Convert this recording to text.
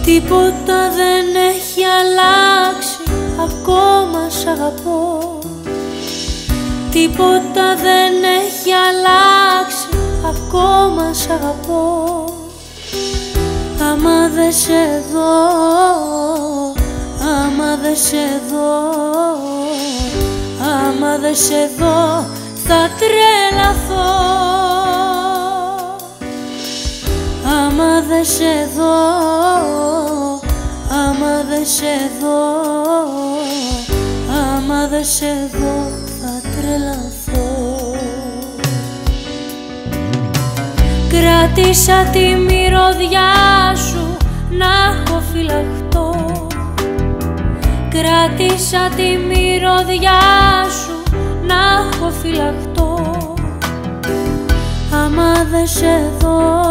Τίποτα δεν έχει αλλάξει, ακόμα σ' αγαπώ. Τίποτα δεν έχει αλλάξει, ακόμα σ' αγαπώ. Άμα δεν σε δω, άμα δεν σε δω, άμα δεν σε δω, θα τρελαθώ. Άμα δεν σε δω, άμα δεν σε δω, άμα δεν σε δω, θα τρελαθώ. Κράτησα τη μυρωδιά σου να έχω φυλαχτώ. Κράτησα τη μυρωδιά σου να έχω φυλαχτώ. Άμα δεν σε δω,